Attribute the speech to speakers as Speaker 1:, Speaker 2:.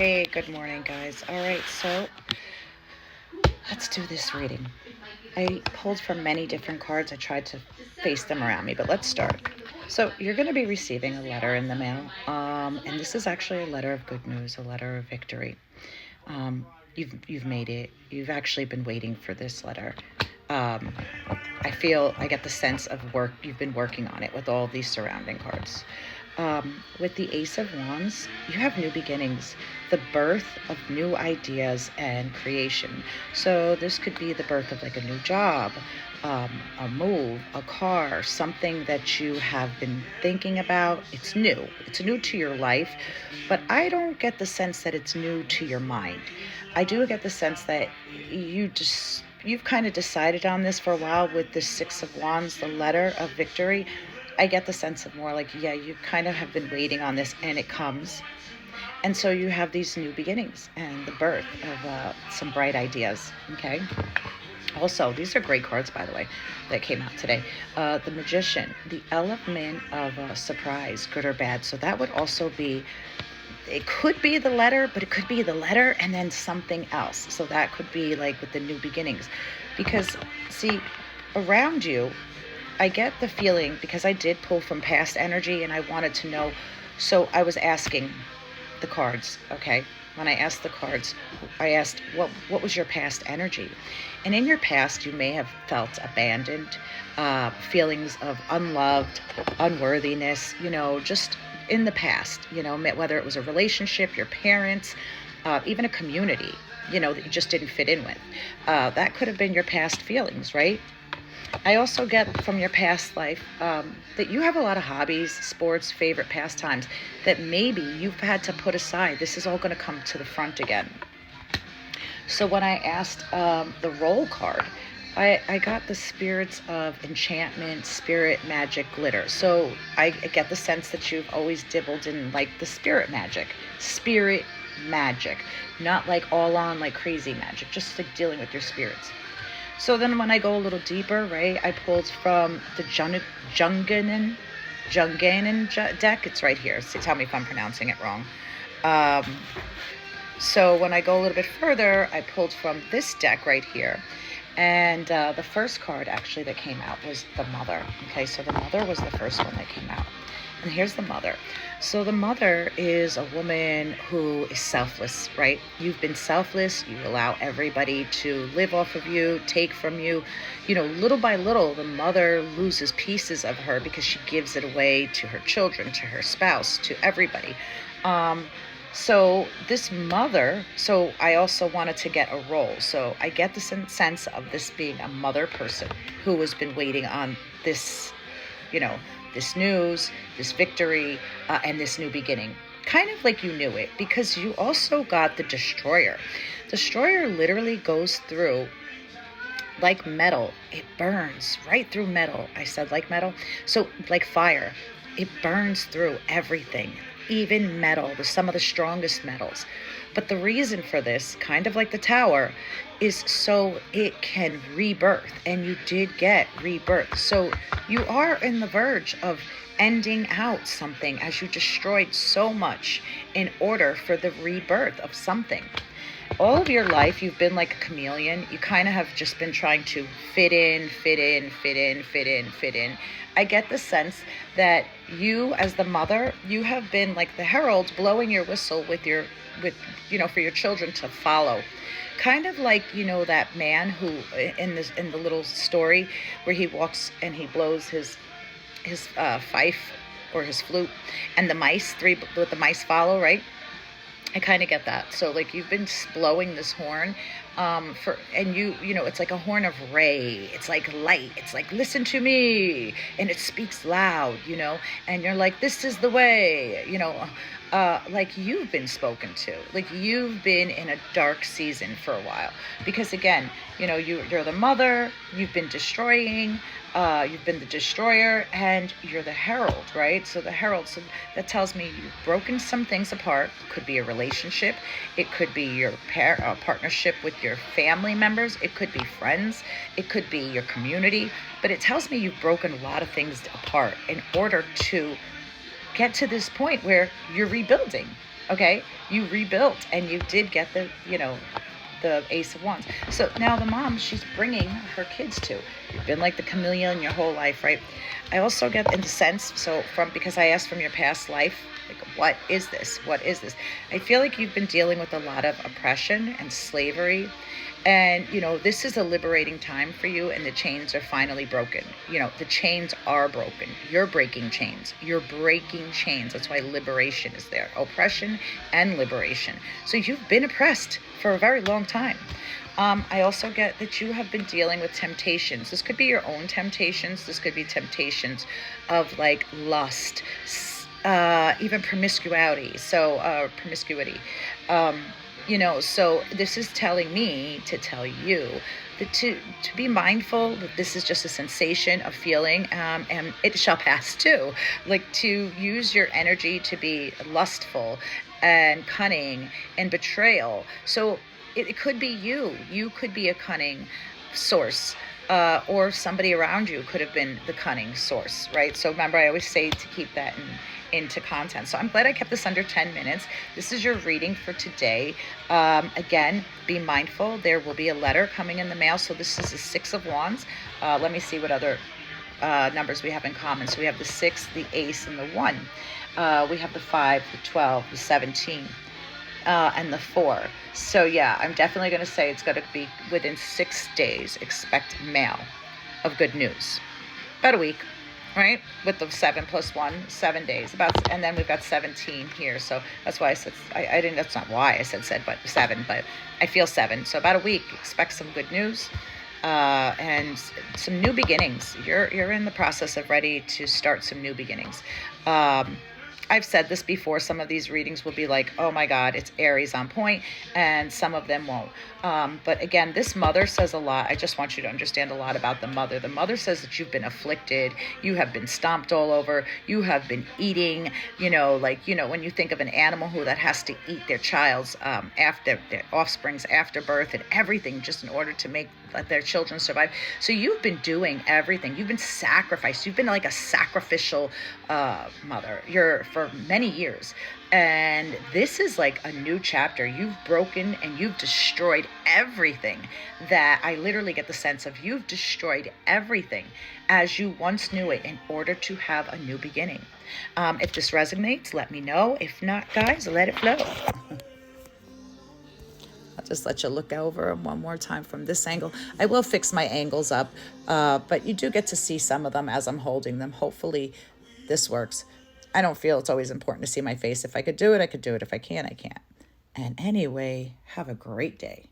Speaker 1: Hey, good morning, guys. All right, so let's do this reading. I pulled from many different cards. I tried to face them around me, but let's start. So you're going to be receiving a letter in the mail, and this is actually a letter of good news, a letter of victory. You've made it. You've actually been waiting for this letter. I get the sense of work. You've been working on it with all these surrounding cards. With the Ace of Wands, you have new beginnings, the birth of new ideas and creation. So this could be the birth of like a new job, a move, a car, something that you have been thinking about. It's new. It's new to your life, but I don't get the sense that it's new to your mind. I do get the sense that you've kind of decided on this for a while with the Six of Wands, the letter of victory. I get the sense of more like, yeah, you kind of have been waiting on this and it comes. And so you have these new beginnings and the birth of some bright ideas, okay? Also, these are great cards, by the way, that came out today. The Magician, the element of surprise, good or bad. So that would also be, it could be the letter, but it could be the letter and then something else. So that could be like with the new beginnings. Because, see, around you, I get the feeling, because I did pull from past energy and I wanted to know. So I was asking the cards, okay? When I asked the cards, I asked, what was your past energy? And in your past, you may have felt abandoned, feelings of unloved, unworthiness, just in the past, whether it was a relationship, your parents, even a community, that you just didn't fit in with. That could have been your past feelings, right? I also get from your past life that you have a lot of hobbies, sports, favorite pastimes that maybe you've had to put aside. This is all going to come to the front again. So when I asked the roll card, I got the spirits of enchantment, spirit, magic, glitter. So I get the sense that you've always dibbled in like the spirit magic, not like all on like crazy magic, just like dealing with your spirits. So then when I go a little deeper, right, I pulled from the Junganan deck. It's right here. So tell me if I'm pronouncing it wrong. So when I go a little bit further, I pulled from this deck right here. And the first card actually that came out was the Mother. Okay, so the Mother was the first one that came out. And here's the Mother. So the Mother is a woman who is selfless, right? You've been selfless. You allow everybody to live off of you, take from you. Little by little, the Mother loses pieces of her because she gives it away to her children, to her spouse, to everybody. So this Mother, so I also wanted to get a role. So I get the sense of this being a mother person who has been waiting on this, this news, this victory, and this new beginning. Kind of like you knew it, because you also got the Destroyer. Destroyer literally goes through like metal. It burns right through metal. I said like metal. So like fire. It burns through everything, even metal, some of the strongest metals. But the reason for this, kind of like the Tower, is so it can rebirth. And you did get rebirth. So you are in the verge of ending out something as you destroyed so much in order for the rebirth of something. All of your life, you've been like a chameleon. You kind of have just been trying to fit in. I get the sense that you, as the Mother, you have been like the herald blowing your whistle for your children to follow. Kind of like, that man who in the little story where he walks and he blows his fife or his flute, and the mice follow, right? I kind of get that. So like you've been blowing this horn it's like a horn of ray. It's like light. It's like, listen to me. And it speaks loud, and you're like, this is the way, like you've been spoken to, like you've been in a dark season for a while, because again, you're the Mother, you've been destroying, you've been the Destroyer, and you're the Herald, right? So the Herald, so that tells me you've broken some things apart. It could be a relationship. It could be your partnership with your family members. It could be friends. It could be your community. But it tells me you've broken a lot of things apart in order to get to this point where you're rebuilding. Okay, you rebuilt and you did get the Ace of Wands. So now the mom, she's bringing her kids to. You've been like the chameleon your whole life, right? I also get in the sense, so because I asked from your past life, like, what is this? What is this? I feel like you've been dealing with a lot of oppression and slavery. And, this is a liberating time for you, and the chains are finally broken. The chains are broken. You're breaking chains. You're breaking chains. That's why liberation is there. Oppression and liberation. So you've been oppressed for a very long time. I also get that you have been dealing with temptations. This could be your own temptations. This could be temptations of like lust, even promiscuity. So this is telling me to tell you that to be mindful that this is just a sensation of feeling, and it shall pass too. Like, to use your energy to be lustful and cunning and betrayal. So it could be you. You could be a cunning source. Or somebody around you could have been the cunning source, right? So remember, I always say to keep that into content. So I'm glad I kept this under 10 minutes. This is your reading for today. Again, be mindful. There will be a letter coming in the mail. So this is the Six of Wands. Let me see what other numbers we have in common. So we have the 6, the Ace, and the 1. We have the 5, the 12, the 17. And the 4. So yeah, I'm definitely going to say it's going to be within 6 days. Expect mail of good news. About a week, right? With the 7 plus 1, 7 days. And then we've got 17 here. So that's why I said, I didn't, that's not why I said, but 7, but I feel 7. So about a week, expect some good news. And some new beginnings. You're in the process of ready to start some new beginnings. I've said this before, some of these readings will be like, oh my God, it's Aries on point, and some of them won't. But again, this mother says a lot. I just want you to understand a lot about the mother. The mother says that you've been afflicted, you have been stomped all over, you have been eating, when you think of an animal that has to eat their child's after their offspring's after birth and everything just in order to let their children survive. So you've been doing everything. You've been sacrificed. You've been like a sacrificial mother. You're for many years. And this is like a new chapter. You've broken and you've destroyed everything that I literally get the sense of. You've destroyed everything as you once knew it in order to have a new beginning. If this resonates, let me know. If not, guys, let it flow. I'll just let you look over them one more time from this angle. I will fix my angles up, but you do get to see some of them as I'm holding them. Hopefully this works. I don't feel it's always important to see my face. If I could do it, I could do it. If I can't, I can't. And anyway, have a great day.